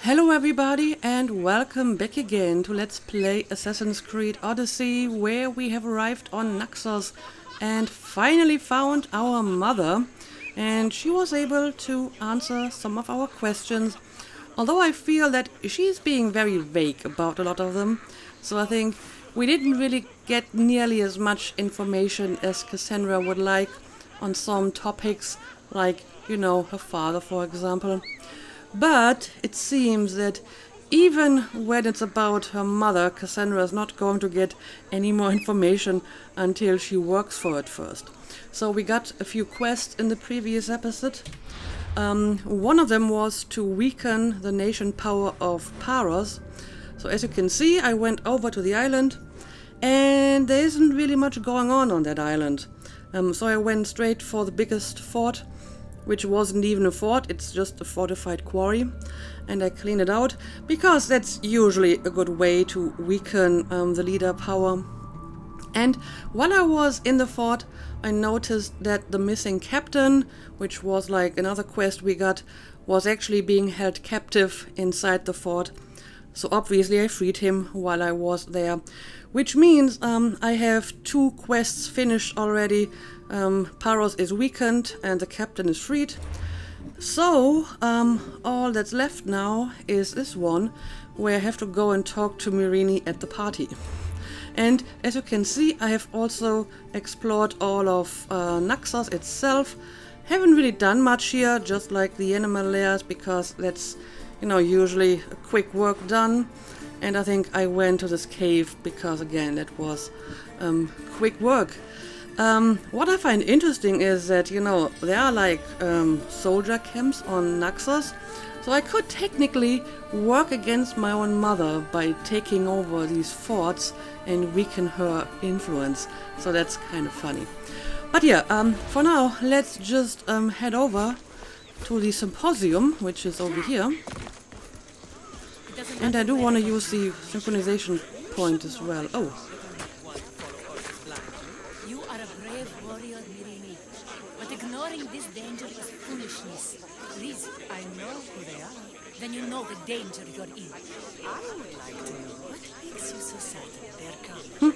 Hello everybody and welcome back again to Let's Play Assassin's Creed Odyssey, where we have arrived on Naxos and finally found our mother, and she was able to answer some of our questions, although I feel that she's being very vague about a lot of them, so I think we didn't really get nearly as much information as Cassandra would like on some topics, like, her father, for example. But it seems that even when it's about her mother, Cassandra is not going to get any more information until she works for it first. So we got a few quests in the previous episode. One of them was to weaken the nation power of Paros. So as you can see, I went over to the island and there isn't really much going on that island. So I went straight for the biggest fort, which wasn't even a fort, it's just a fortified quarry, and I cleaned it out, because that's usually a good way to weaken the leader power. And while I was in the fort, I noticed that the missing captain, which was like another quest we got, was actually being held captive inside the fort. So obviously I freed him while I was there, which means I have 2 quests finished already. Paros is weakened and the captain is freed. So all that's left now is this one, where I have to go and talk to Myrrine at the party. And as you can see, I have also explored all of Naxos itself. Haven't really done much here, just like the animal lairs, because that's usually a quick work done. And I think I went to this cave because, again, that was quick work. What I find interesting is that, there are like soldier camps on Naxos, so I could technically work against my own mother by taking over these forts and weaken her influence, so that's kind of funny. But yeah, for now, let's just head over to the symposium, which is over here. And I do want to use the synchronization point as well. Oh. You are a brave warrior, Myrrine, but ignoring this danger is foolishness. Please, I know who they are. Then you know the danger you're in. I would like to know what makes you so certain they're coming.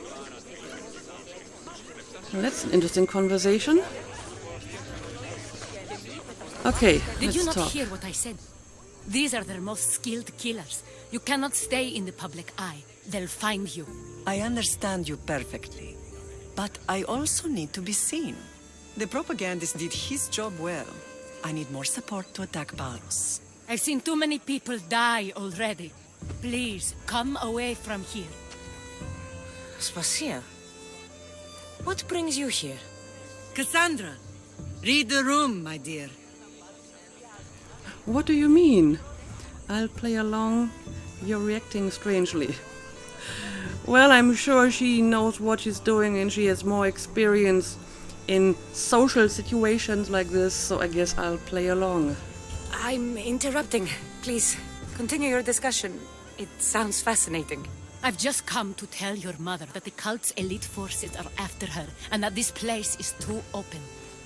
Well, that's an interesting conversation. Okay, Did you let's not talk. hear what I said? These are their most skilled killers. You cannot stay in the public eye. They'll find you. I understand you perfectly, but I also need to be seen. The propagandist did his job well. I need more support to attack Paros. I've seen too many people die already. Please, come away from here. Spacia, what brings you here? Cassandra, read the room, my dear. What do you mean? I'll play along. You're reacting strangely. Well, I'm sure she knows what she's doing and she has more experience in social situations like this, so I guess I'll play along. I'm interrupting. Please, continue your discussion. It sounds fascinating. I've just come to tell your mother that the cult's elite forces are after her, and that this place is too open.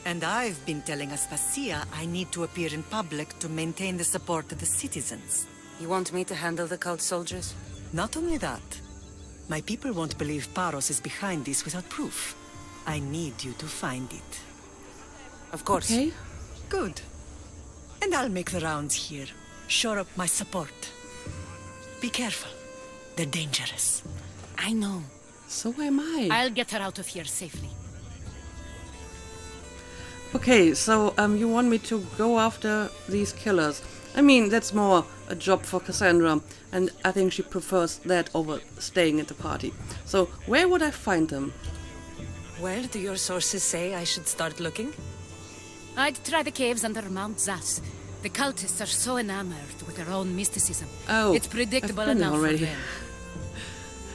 And I've been telling Aspasia I need to appear in public to maintain the support of the citizens. You want me to handle the cult soldiers? Not only that, my people won't believe Paros is behind this without proof. I need you to find it. Of course. Okay? Good. And I'll make the rounds here. Shore up my support. Be careful. They're dangerous. I know. So am I. I'll get her out of here safely. Okay, so you want me to go after these killers. I mean, that's more a job for Cassandra, and I think she prefers that over staying at the party. So, where would I find them? Where do your sources say I should start looking? I'd try the caves under Mount Zas. The cultists are so enamored with their own mysticism. Oh, it's predictable I've been there enough already. for them.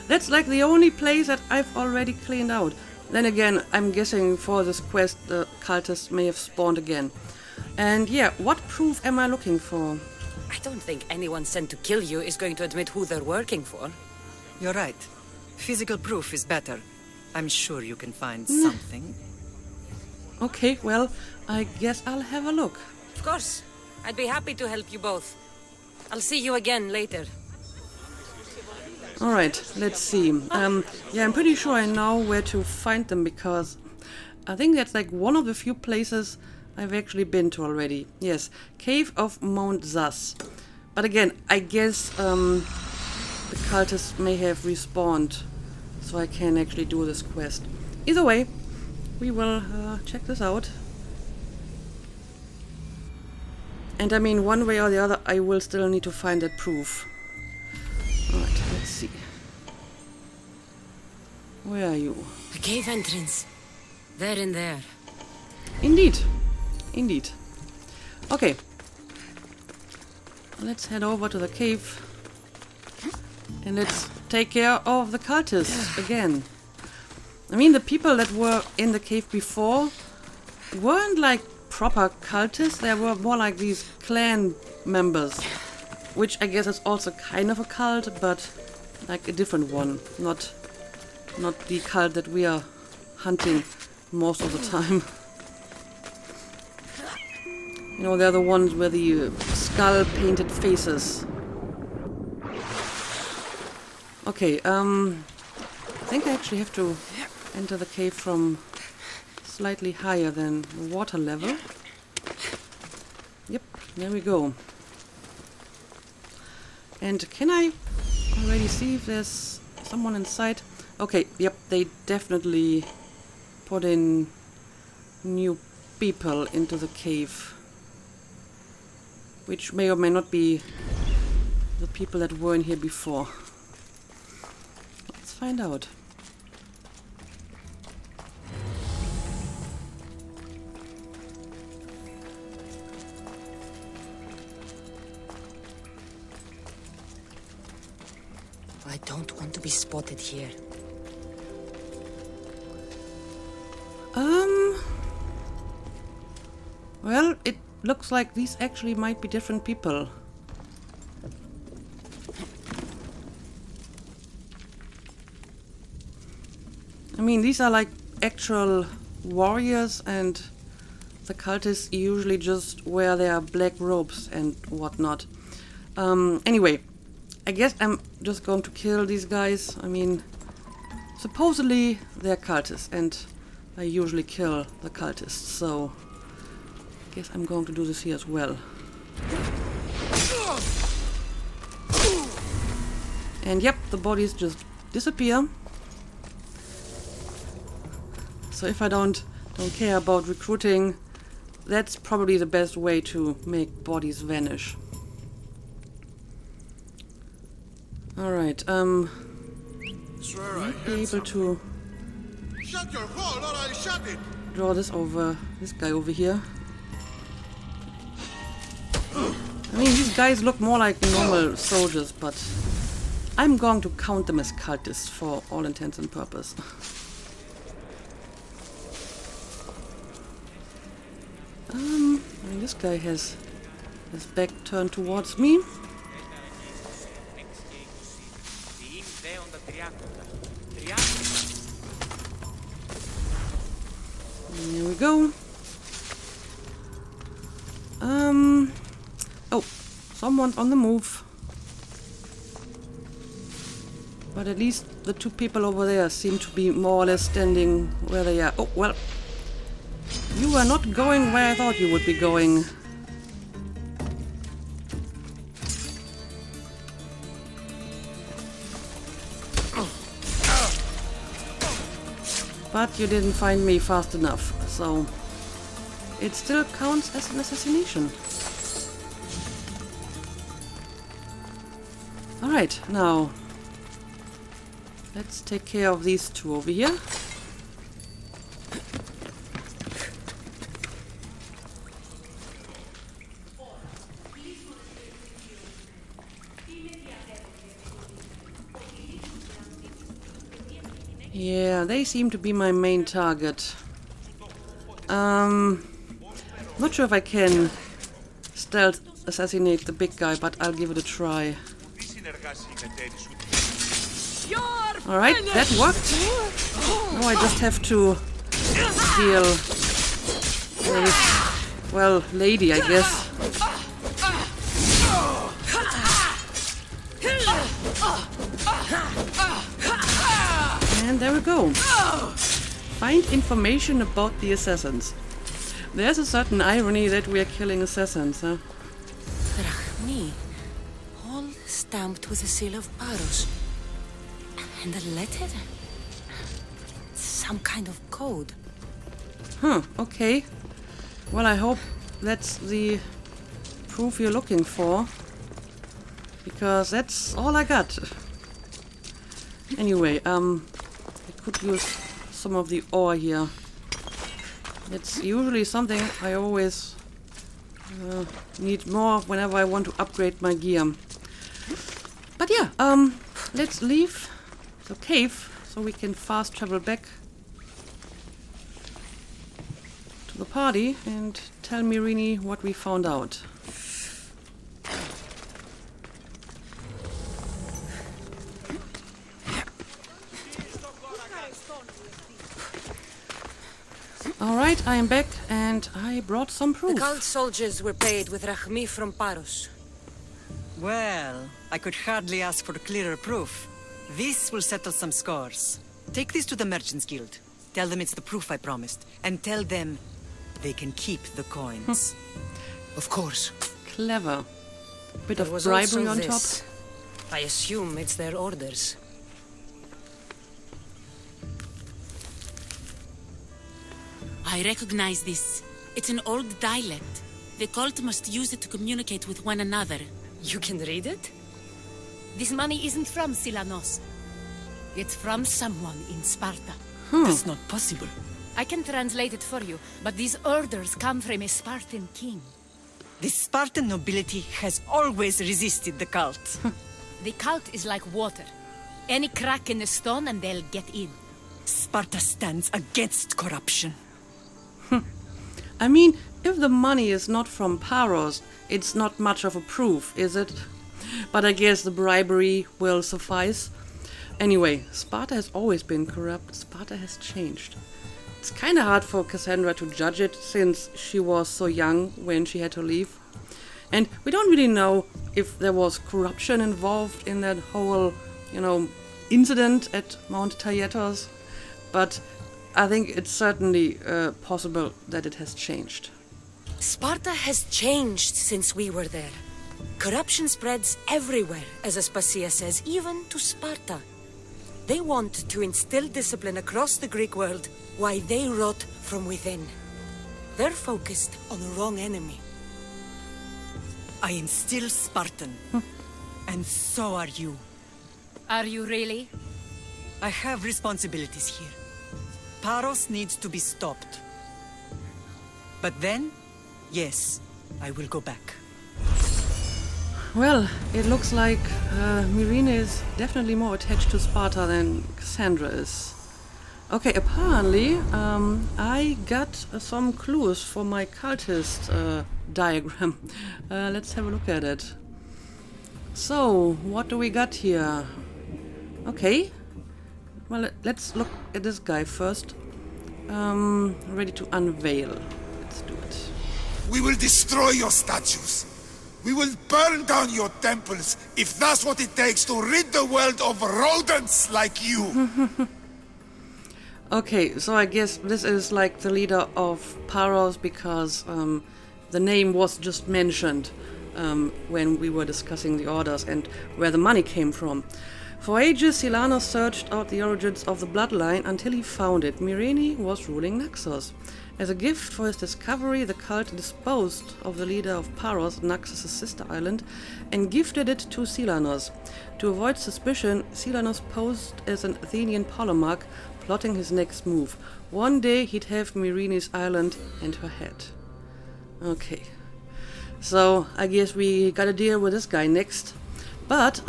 That's like the only place that I've already cleaned out. Then again, I'm guessing for this quest the cultists may have spawned again. And yeah, what proof am I looking for? I don't think anyone sent to kill you is going to admit who they're working for. You're right. Physical proof is better. I'm sure you can find something. Okay, well, I guess I'll have a look. Of course. I'd be happy to help you both. I'll see you again later. Alright, let's see. Yeah, I'm pretty sure I know where to find them because I think that's like one of the few places I've actually been to already. Yes, Cave of Mount Zas. But again, I guess the cultists may have respawned, so I can actually do this quest. Either way, we will check this out. And I mean, one way or the other, I will still need to find that proof. Alright, let's see. Where are you? The cave entrance. There and there. Indeed. Indeed. Okay. Let's head over to the cave. And let's take care of the cultists again. I mean, the people that were in the cave before weren't like proper cultists. They were more like these clan members. Which I guess is also kind of a cult, but like a different one. Not the cult that we are hunting most of the time. You know, they're the ones with the skull-painted faces. Okay, I think I actually have to enter the cave from slightly higher than the water level. Yep, there we go. And can I already see if there's someone inside? Okay, yep, they definitely put in new people into the cave. Which may or may not be the people that were in here before. Let's find out. I don't want to be spotted here. Well, it looks like these actually might be different people. I mean, these are like actual warriors, and the cultists usually just wear their black robes and whatnot. Anyway, I guess I'm just going to kill these guys. I mean, supposedly they're cultists, and I usually kill the cultists, so I guess I'm going to do this here as well. And yep, the bodies just disappear. So if I don't care about recruiting, that's probably the best way to make bodies vanish. Alright, might be able to Shut your hole or I'll shut it! draw this guy over here. I mean, these guys look more like normal soldiers, but I'm going to count them as cultists for all intents and purpose. I mean, this guy has his back turned towards me. Here we go. Oh, someone's on the move. But at least the two people over there seem to be more or less standing where they are. Oh, well. You were not going where I thought you would be going. But you didn't find me fast enough, so it still counts as an assassination. Alright, now let's take care of these two over here. Yeah, they seem to be my main target. Not sure if I can stealth assassinate the big guy, but I'll give it a try. Alright, that worked. Now I just have to deal with this, well, lady, I guess. And there we go. Find information about the assassins. There's a certain irony that we are killing assassins, huh? Drachmi. All stamped with the seal of Paros. And a letter? Some kind of code. Huh, okay. Well, I hope that's the proof you're looking for. Because that's all I got. Anyway, I could use some of the ore here. It's usually something I always need more whenever I want to upgrade my gear. But yeah, let's leave the cave so we can fast travel back to the party and tell Myrrine what we found out. Alright, I am back and I brought some The proof. cult soldiers were paid with Drachmi from Paros. Well, I could hardly ask for clearer proof. This will settle some scores. Take this to the Merchants Guild. Tell them it's the proof I promised. And tell them they can keep the coins. Of course. Clever. Bit There of was bribery also on this. top. I assume it's their orders. I recognize this. It's an old dialect. The cult must use it to communicate with one another. You can read it? This money isn't from Silanos. It's from someone in Sparta. That's not possible. I can translate it for you, but these orders come from a Spartan king. The Spartan nobility has always resisted the cult. The cult is like water. Any crack in the stone and they'll get in. Sparta stands against corruption. I mean, if the money is not from Paros, it's not much of a proof, is it? But I guess the bribery will suffice. Anyway, Sparta has always been corrupt. Sparta has changed. It's kind of hard for Cassandra to judge it, since she was so young when she had to leave. And we don't really know if there was corruption involved in that whole, incident at Mount Taygetos. But I think it's certainly possible that it has changed. Sparta has changed since we were there. Corruption spreads everywhere, as Aspasia says, even to Sparta. They want to instill discipline across the Greek world, while they rot from within. They're focused on the wrong enemy. I am still Spartan. And so are you. Are you really? I have responsibilities here. Paros needs to be stopped. But then, yes, I will go back. Well, it looks like Myrrine is definitely more attached to Sparta than Cassandra is. Okay, apparently I got some clues for my cultist diagram. Let's have a look at it. So, what do we got here? Okay. Well, let's look at this guy first. Ready to unveil. Let's do it. We will destroy your statues. We will burn down your temples if that's what it takes to rid the world of rodents like you. Okay, so I guess this is like the leader of Paros because the name was just mentioned when we were discussing the orders and where the money came from. For ages, Silanos searched out the origins of the bloodline until he found it. Myrrine was ruling Naxos. As a gift for his discovery, the cult disposed of the leader of Paros, Naxos' sister island, and gifted it to Silanos. To avoid suspicion, Silanos posed as an Athenian polemarch, plotting his next move. One day he'd have Myrrine's island and her head. Okay. So, I guess we gotta deal with this guy next. But,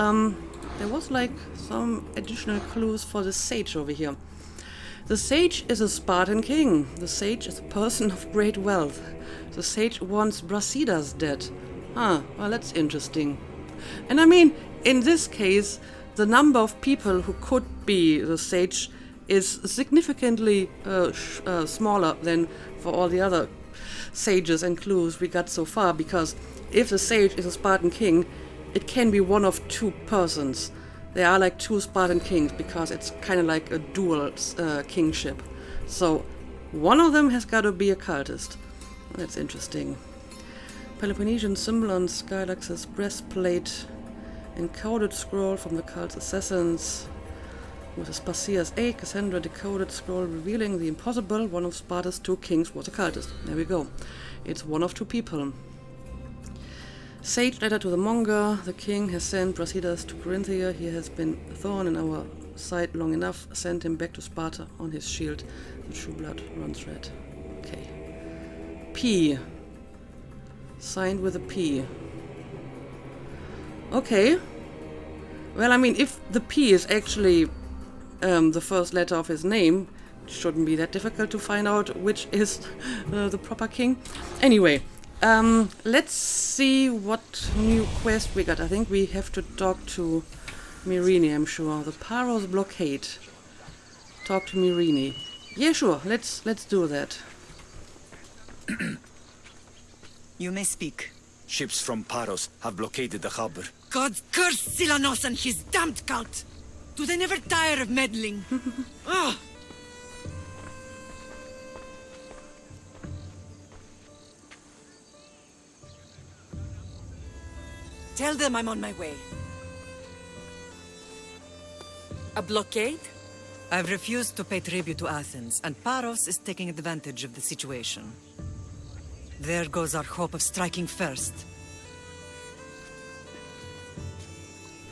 there was like some additional clues for the sage over here. The sage is a Spartan king. The sage is a person of great wealth. The sage wants Brasidas dead. Well, that's interesting. And I mean, in this case, the number of people who could be the sage is significantly smaller than for all the other sages and clues we got so far, because if the sage is a Spartan king, it can be one of two persons. they are like two Spartan kings, because it's kind of like a dual kingship. So one of them has got to be a cultist. That's interesting. Peloponnesian symbol on Skylax's breastplate. Encoded scroll from the cult's assassins. With Aspasia's aid, Cassandra decoded scroll revealing the impossible. One of Sparta's two kings was a cultist. There we go. It's one of two people. Sage letter to the Monger. The king has sent Brasidas to Corinthia. He has been a thorn in our side long enough. Send him back to Sparta on his shield. The true blood runs red. Okay. P. Signed with a P. Okay. Well, I mean, if the P is actually the first letter of his name, it shouldn't be that difficult to find out which is the proper king. Anyway, let's see what new quest we got. I think we have to talk to Myrine, I'm sure. The Paros blockade. Talk to Myrine. Yeah, sure. Let's do that. You may speak. Ships from Paros have blockaded the harbor. God curse Silanos and his damned cult! Do they never tire of meddling? Ugh! Tell them I'm on my way. A blockade? I've refused to pay tribute to Athens, and Paros is taking advantage of the situation. There goes our hope of striking first.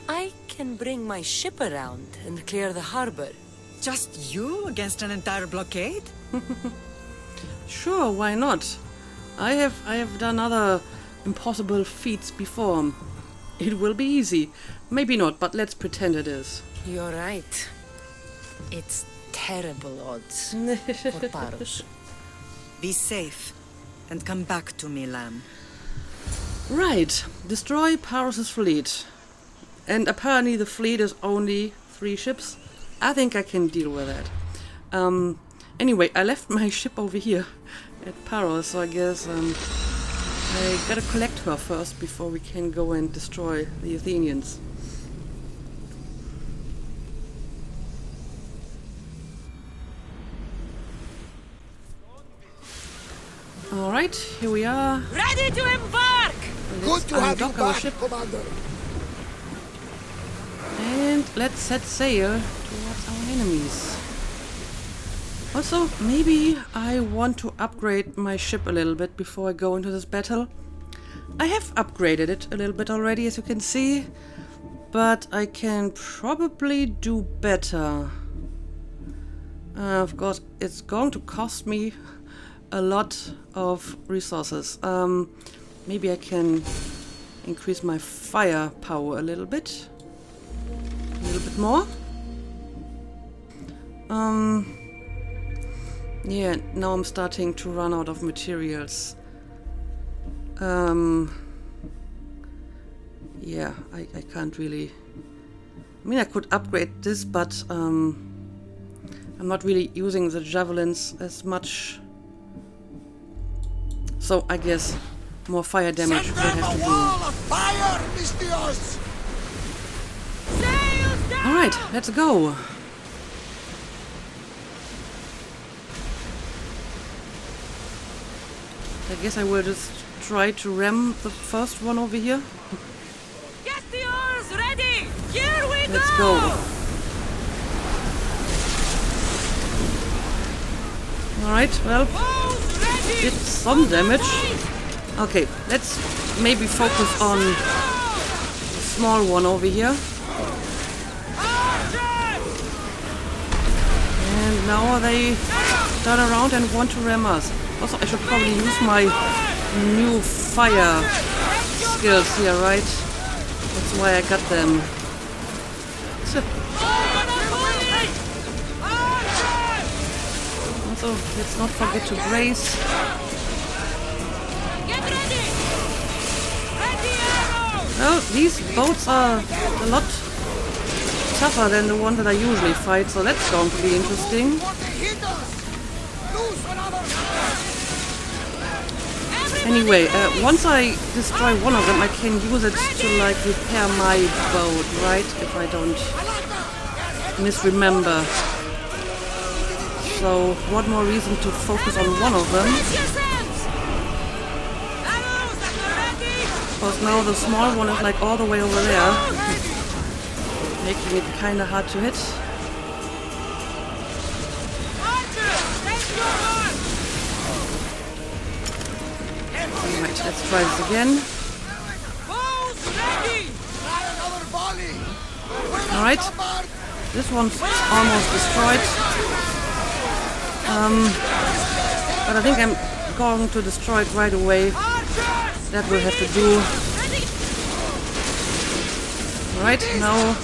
I can bring my ship around and clear the harbor. Just you against an entire blockade? Sure, why not? I have done other impossible feats before. It will be easy. Maybe not, but let's pretend it is. You're right. It's terrible odds for Paros. Be safe, and come back to me, lamb. Right. Destroy Paros' fleet. And apparently the fleet is only 3 ships. I think I can deal with that. Anyway, I left my ship over here at Paros, so I guess I gotta collect her first before we can go and destroy the Athenians. Alright, here we are. Ready to embark! Good to have you undock our back, ship. Commander. And let's set sail towards our enemies. Also, maybe I want to upgrade my ship a little bit before I go into this battle. I have upgraded it a little bit already, as you can see, but I can probably do better. Of course, it's going to cost me a lot of resources. Maybe I can increase my firepower a little bit. A little bit more. Yeah, now I'm starting to run out of materials. Yeah, I can't really... I mean, I could upgrade this, but I'm not really using the javelins as much. So I guess more fire damage will have to do. Of fire, Mistios! Alright, let's go. I guess I will just try to ram the first one over here. Get the oars ready! Here we Let's go. Alright, well, did some damage. Okay, let's maybe focus on the small one over here. And now they turn around and want to ram us. Also, I should probably use my new fire skills here, right? That's why I got them. Also, let's not forget to brace. Well, these boats are a lot tougher than the one that I usually fight, so that's going to be interesting. Anyway, once I destroy one of them, I can use it to, like, repair my boat, right? If I don't misremember. So, one more reason to focus on one of them. Because now the small one is, like, all the way over there. Making it kinda hard to hit. Alright, let's try this again. Alright, this one's almost destroyed. But I think I'm going to destroy it right away. That will have to do. Right, now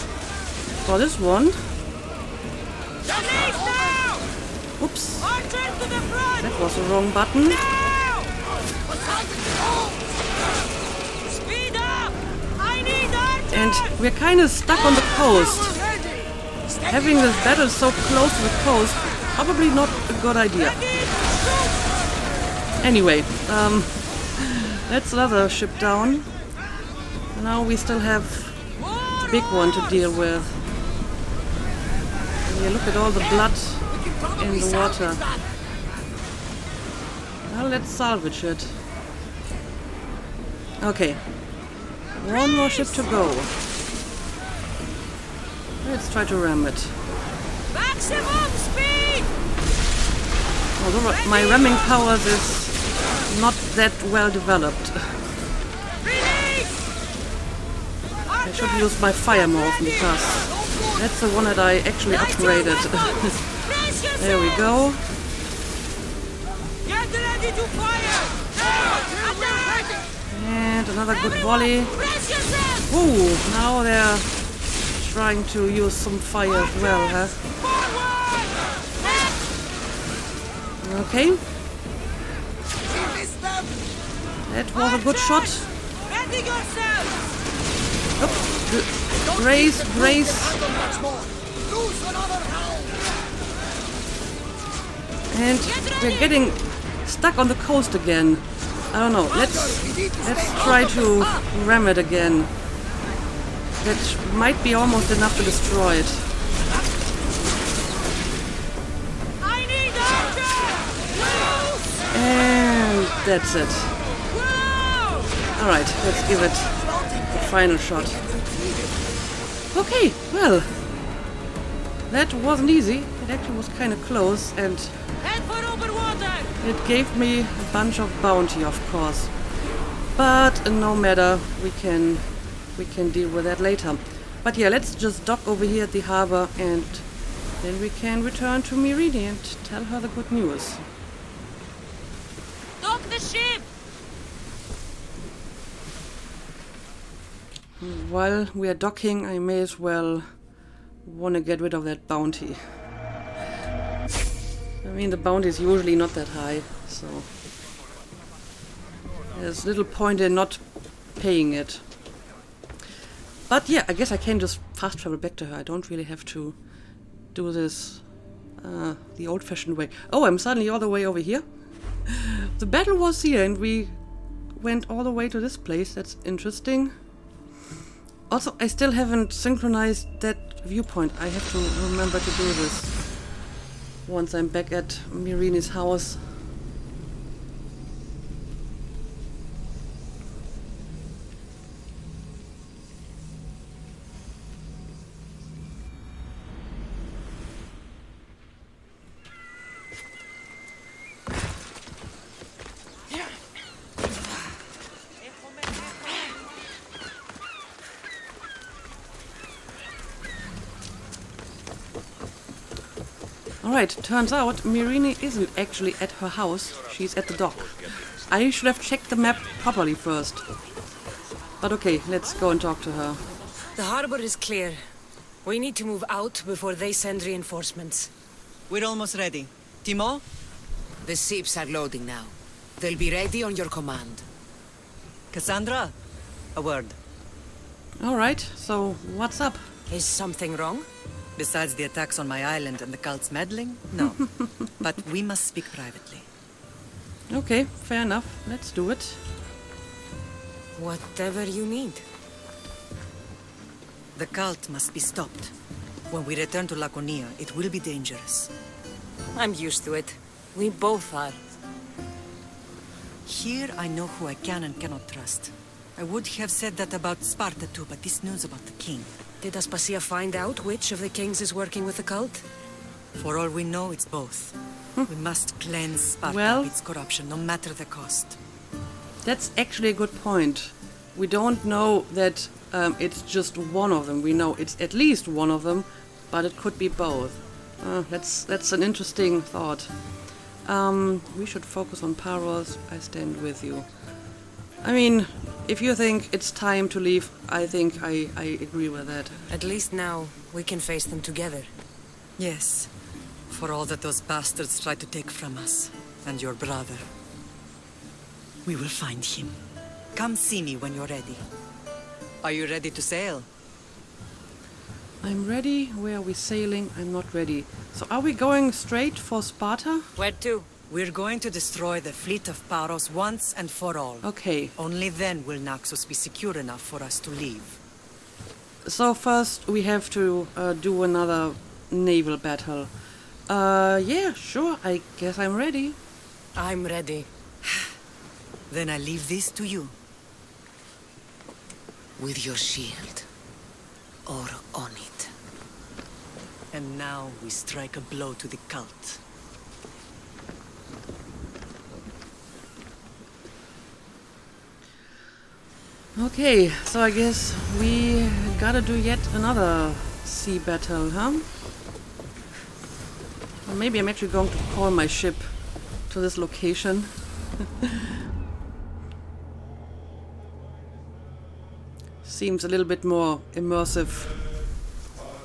for this one. Oops, that was the wrong button. And we're kind of stuck on the coast. Having this battle so close to the coast, probably not a good idea. Anyway, that's another ship down. Now we still have the big one to deal with. And you look at all the blood in the water. Well, let's salvage it. Okay. One more ship to go. Let's try to ram it. Maximum speed! Although my ramming powers is not that well developed. I should use my fire more often because that's the one that I actually upgraded. There we go. Get ready to fire! And another good volley. Ooh, now they're trying to use some fire as well, huh? Okay. That was a good shot. Oh, brace, brace. And we're getting stuck on the coast again. I don't know. Let's try to ram it again. That might be almost enough to destroy it. And that's it. Alright, let's give it the final shot. Okay, well, that wasn't easy. It actually was kind of close, and it gave me a bunch of bounty, of course. But no matter, we can deal with that later. But yeah, let's just dock over here at the harbor, and then we can return to Myrine and tell her the good news. Dock the ship! While we are docking, I may as well want to get rid of that bounty. I mean, the bounty is usually not that high, so there's little point in not paying it. But yeah, I guess I can just fast travel back to her. I don't really have to do this the old-fashioned way. Oh, I'm suddenly all the way over here. The battle was here, and we went all the way to this place. That's interesting. Also, I still haven't synchronized that viewpoint. I have to remember to do this once I'm back at Myrine's house. Alright, turns out Myrine isn't actually at her house, she's at the dock. I should have checked the map properly first. But okay, let's go and talk to her. The harbor is clear. We need to move out before they send reinforcements. We're almost ready. Timo? The ships are loading now. They'll be ready on your command. Cassandra? A word. Alright, so what's up? Is something wrong? Besides the attacks on my island and the cult's meddling? No. But we must speak privately. Okay, fair enough. Let's do it. Whatever you need. The cult must be stopped. When we return to Laconia, it will be dangerous. I'm used to it. We both are. Here I know who I can and cannot trust. I would have said that about Sparta too, but this news about the king. Did Aspasia find out which of the kings is working with the cult? For all we know, it's both. We must cleanse Sparta Well- of its corruption, no matter the cost. That's actually a good point. We don't know that it's just one of them. We know it's at least one of them, but it could be both. That's an interesting thought. We should focus on Paros. I stand with you. I mean, if you think it's time to leave, I think I agree with that. At least now, we can face them together. Yes, for all that those bastards tried to take from us, and your brother. We will find him. Come see me when you're ready. Are you ready to sail? I'm ready. Where are we sailing? I'm not ready. So are we going straight for Sparta? Where to? We're going to destroy the fleet of Paros once and for all. Okay. Only then will Naxos be secure enough for us to leave. So first we have to do another naval battle. Yeah, sure. I guess I'm ready. I'm ready. Then I leave this to you. With your shield. Or on it. And now we strike a blow to the cult. Okay, so I guess we gotta do yet another sea battle, huh? Or maybe I'm actually going to call my ship to this location. Seems a little bit more immersive.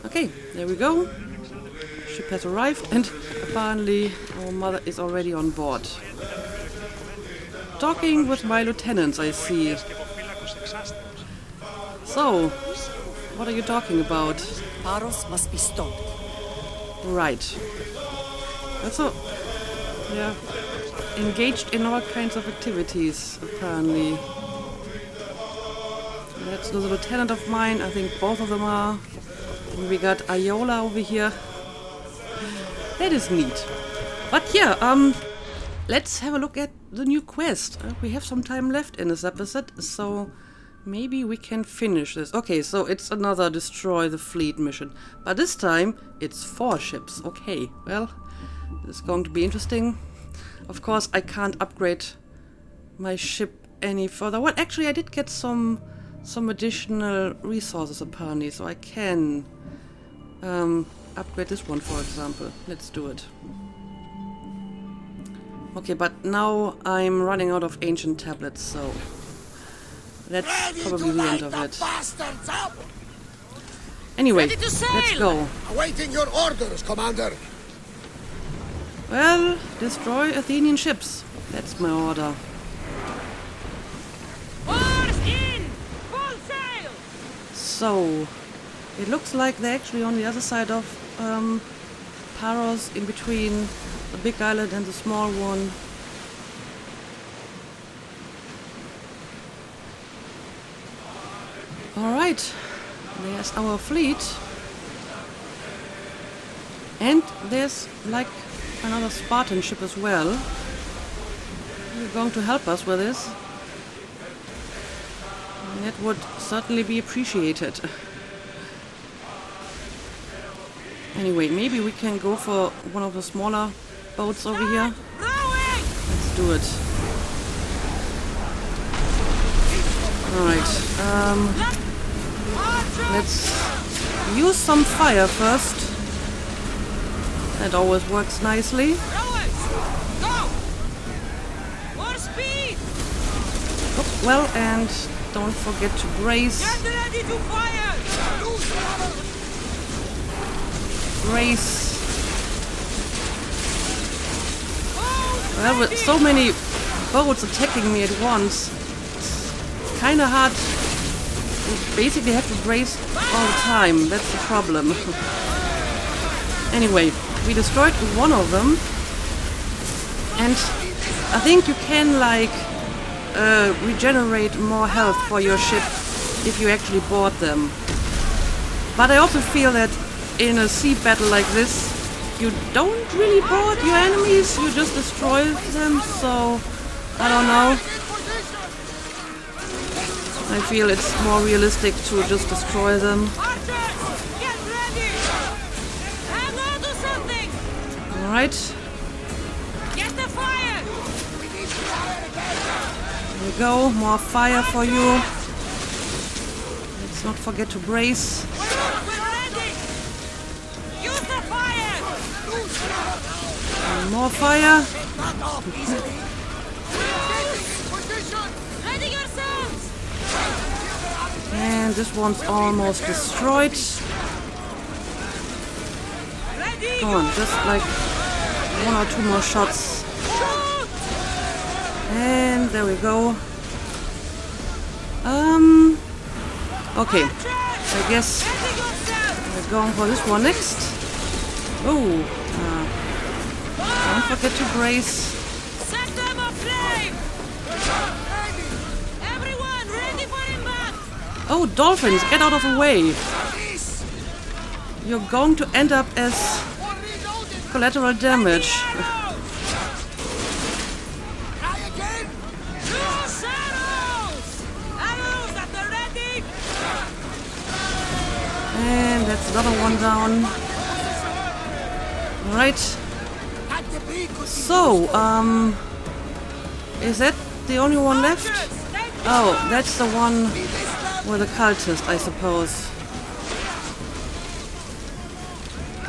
Okay, there we go. Ship has arrived and apparently our mother is already on board. Talking with my lieutenants, I see. So, what are you talking about? Paros must be stopped. Right. Also, yeah, engaged in all kinds of activities, apparently. That's the lieutenant of mine, I think both of them are. And we got Iola over here. That is neat. But yeah, let's have a look at the new quest. We have some time left in this episode, so maybe we can finish this. Okay, so it's another destroy the fleet mission. But this time, it's 4 ships. Okay, well, this is going to be interesting. Of course, I can't upgrade my ship any further. Well, actually, I did get some additional resources, apparently, so I can upgrade this one, for example. Let's do it. Okay, but now I'm running out of ancient tablets, so that's probably the end of it. Anyway, let's go. Awaiting your orders, Commander. Well, destroy Athenian ships. That's my order. Oars in! Full sail! So, it looks like they're actually on the other side of Paros, in between the big island and the small one. Alright, there's our fleet. And there's like another Spartan ship as well. You're going to help us with this. That would certainly be appreciated. Anyway, maybe we can go for one of the smaller boats over here. Let's do it. Alright, let's use some fire first. That always works nicely. Oh, well, and don't forget to brace. Brace. Well, with so many boats attacking me at once, it's kind of hard. You basically have to brace all the time. That's the problem. Anyway, we destroyed one of them, and I think you can like regenerate more health for your ship if you actually board them. But I also feel that in a sea battle like this, you don't really board your enemies, you just destroy them, so I don't know. I feel it's more realistic to just destroy them. Alright. Get the fire! There we go, more fire for you. Let's not forget to brace. We're ready! Use the fire! And more fire. Ready yourselves! And this one's almost destroyed. Ready! Come on, just like 1 or 2 more shots. And there we go. Okay. I guess we're going for this one next. Oh, don't forget to brace. Set them aflame! Everyone, ready for impact! Oh, dolphins, get out of the way. You're going to end up as collateral damage. And that's another one down. Alright. So, is that the only one left? Oh, that's the one with the cultist, I suppose.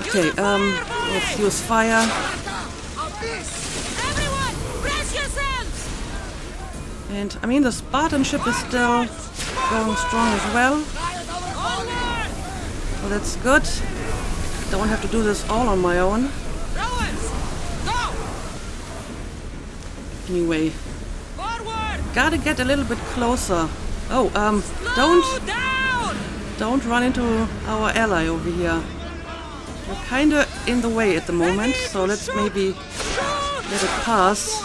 Okay, let's use fire. Everyone, brace yourselves! And, I mean, the Spartan ship is still going strong as well. So that's good. Don't have to do this all on my own. Rowers, go! Anyway, Forward! gotta get a little bit closer. Oh, Slow down! don't run into our ally over here. We're kinda in the way at the moment, so let's maybe let it pass.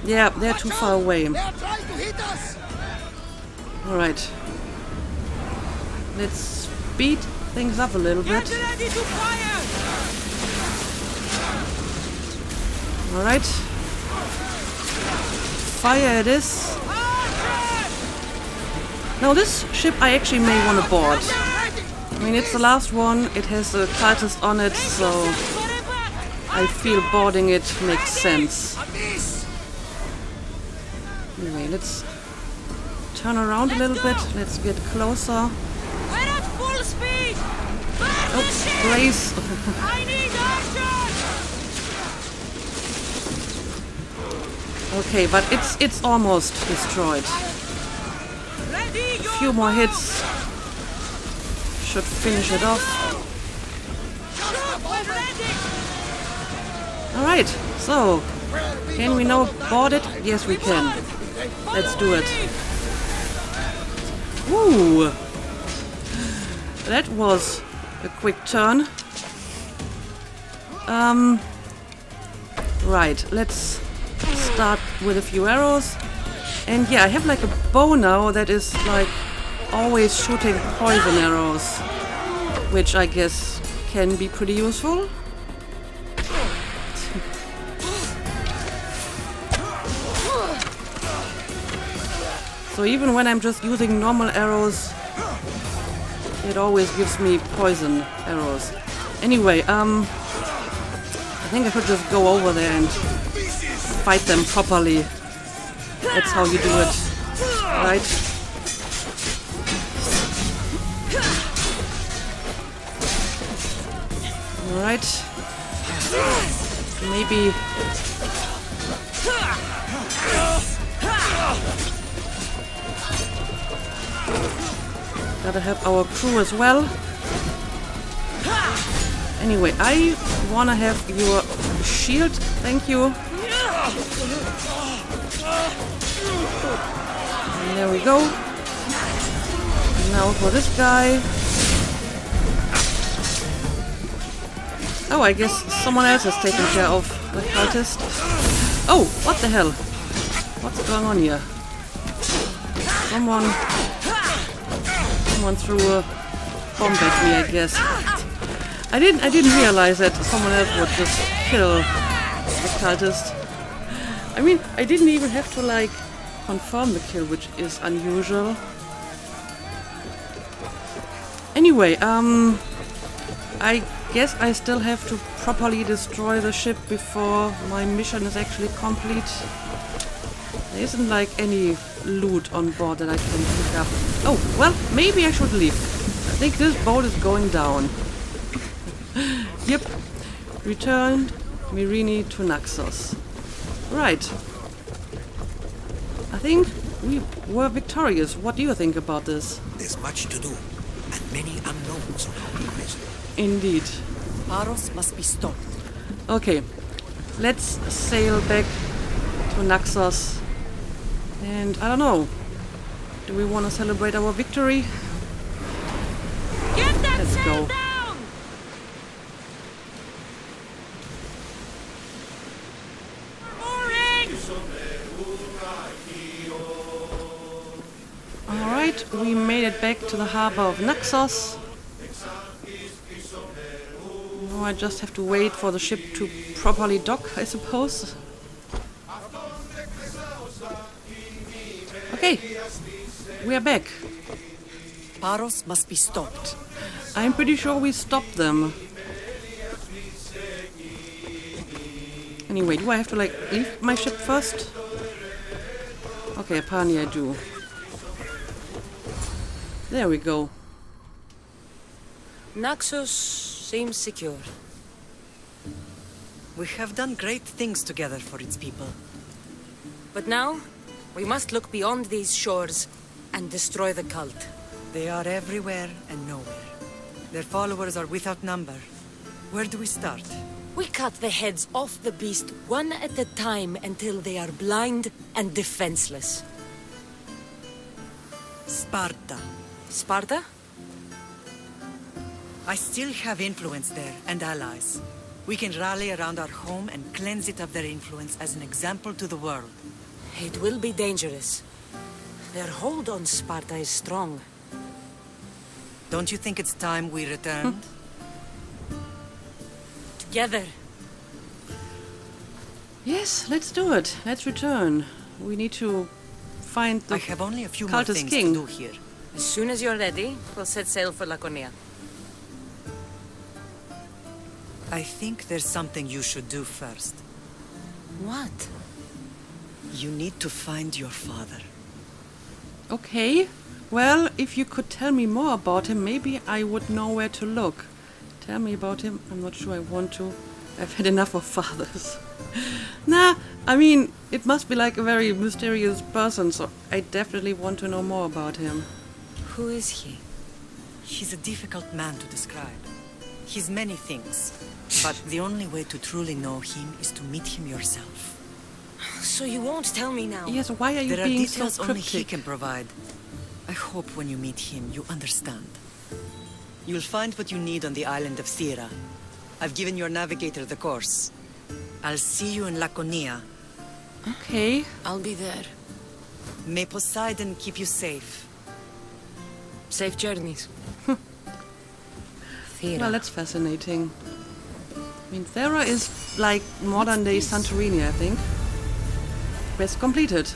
Yeah, they're too far away. Alright. Let's speed things up a little bit. Get ready to fire! Alright. Fire it is. Now this ship I actually may want to board. I mean, it's the last one, it has a cultist on it, so I feel boarding it makes sense. Anyway, let's turn around a little bit, let's get closer. We're at full speed! Back the Oh, ship! brace! I need archers! Okay, but it's almost destroyed. Ready, A few more hits should finish it off. we're ready! Alright, so can we now board it? Yes, we can. Let's do it. Woo! That was a quick turn. Right, let's start with a few arrows. And yeah, I have like a bow now that is like always shooting poison arrows, which I guess can be pretty useful. So even when I'm just using normal arrows, it always gives me poison arrows. Anyway, I think I could just go over there and fight them properly. That's how you do it, right? Alright. Maybe... Gotta have our crew as well. Anyway, I wanna have your shield. Thank you. And there we go. Now for this guy. Oh, I guess someone else has taken care of the cultist. Oh, what the hell? What's going on here? Someone threw a bomb at me, I guess. I didn't realize that someone else would just kill the cultist. I mean, I didn't even have to like confirm the kill, which is unusual. Anyway, I guess I still have to properly destroy the ship before my mission is actually complete. There isn't like any loot on board that I can pick up. Oh, well, maybe I should leave. I think this boat is going down. Yep. Returned Myrrine to Naxos. Right. I think we were victorious. What do you think about this? There's much to do, and many unknowns on our horizon. Indeed. Paros must be stopped. Okay. Let's sail back to Naxos. And I don't know. Do we want to celebrate our victory? Get that Let's sail go. down! Alright, we made it back to the harbor of Naxos. Now I just have to wait for the ship to properly dock, I suppose. Okay, we are back. Paros must be stopped. I'm pretty sure we stopped them. Anyway, do I have to like leave my ship first? Okay, apparently I do. There we go. Naxos seems secure. We have done great things together for its people. But now, we must look beyond these shores and destroy the cult. They are everywhere and nowhere. Their followers are without number. Where do we start? We cut the heads off the beast one at a time until they are blind and defenseless. Sparta. Sparta? I still have influence there, and allies. We can rally around our home and cleanse it of their influence as an example to the world. It will be dangerous. Their hold on Sparta is strong. Don't you think it's time we returned? Together. Yes, let's do it. Let's return. We need to find the I have only a few more cultist things king. to do here. As soon as you're ready, we'll set sail for Laconia. I think there's something you should do first. What? You need to find your father. Okay. Well, if you could tell me more about him, maybe I would know where to look. Tell me about him. I'm not sure I want to. I've had enough of fathers. Nah, I mean, it must be like a very mysterious person, so I definitely want to know more about him. Who is he? He's a difficult man to describe. He's many things, but the only way to truly know him is to meet him yourself. So you won't tell me now? Yes, why are you There are being so details only he cryptic? can provide. I hope when you meet him, you understand. You'll find what you need on the island of Thera. I've given your navigator the course. I'll see you in Laconia. Okay. I'll be there. May Poseidon keep you safe. Safe journeys. Thera. Well, that's fascinating. I mean, Thera is like modern-day Santorini, I think. Quest completed.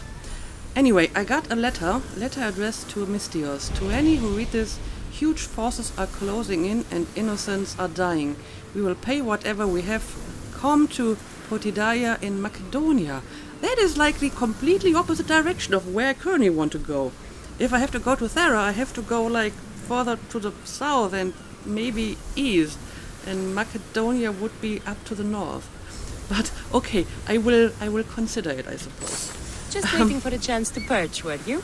Anyway, I got a letter addressed to Mystios. To any who read this, huge forces are closing in and innocents are dying. We will pay whatever we have. Come to Potidaia in Macedonia. That is like the completely opposite direction of where I currently want to go. If I have to go to Thera, I have to go like further to the south and maybe east. And Macedonia would be up to the north. But okay, I will consider it, I suppose. Just waiting for a chance to perch, were you?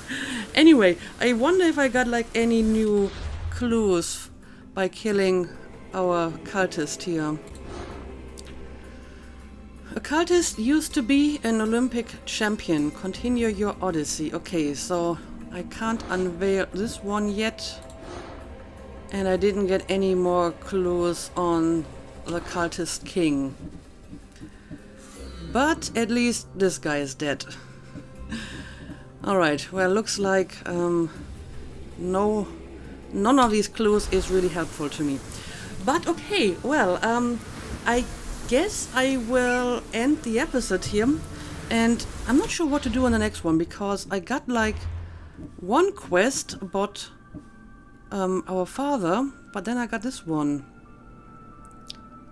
Anyway, I wonder if I got like any new clues by killing our cultist here. A cultist used to be an Olympic champion. Continue your Odyssey. Okay, so I can't unveil this one yet. And I didn't get any more clues on the cultist king. But at least this guy is dead. Alright, well, looks like none of these clues is really helpful to me. But okay, well, I guess I will end the episode here. And I'm not sure what to do on the next one, because I got like one quest about our father, but then I got this one.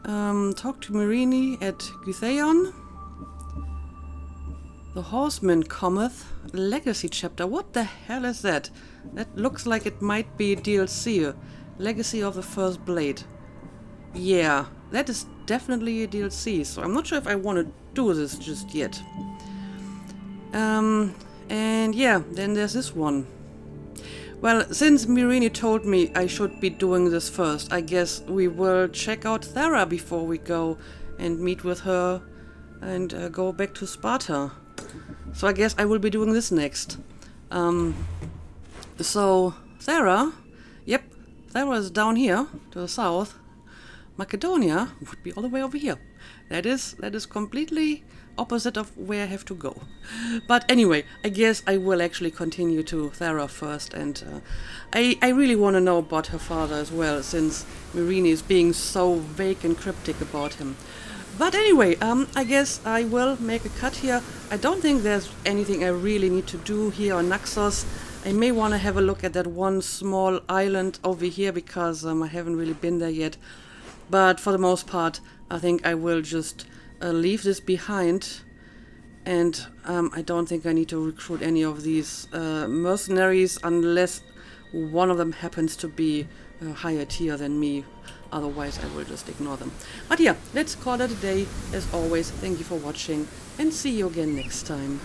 Talk to Myrrine at Guthaion. The Horseman Cometh. Legacy Chapter. What the hell is that? That looks like it might be DLC. Legacy of the First Blade. Yeah, that is definitely a DLC, so I'm not sure if I want to do this just yet. And yeah, then there's this one. Well, since Myrrine told me I should be doing this first, I guess we will check out Thera before we go and meet with her and go back to Sparta. So I guess I will be doing this next. So Thera, yep, Thera is down here to the south. Macedonia would be all the way over here. That is completely opposite of where I have to go. But anyway, I guess I will actually continue to Thera first, and I really want to know about her father as well, since Myrrine is being so vague and cryptic about him. But anyway, I guess I will make a cut here. I don't think there's anything I really need to do here on Naxos. I may want to have a look at that one small island over here, because I haven't really been there yet. But for the most part, I think I will just leave this behind, and I don't think I need to recruit any of these mercenaries unless one of them happens to be a higher tier than me. Otherwise I will just ignore them. But yeah, let's call it a day. As always, thank you for watching, and see you again next time.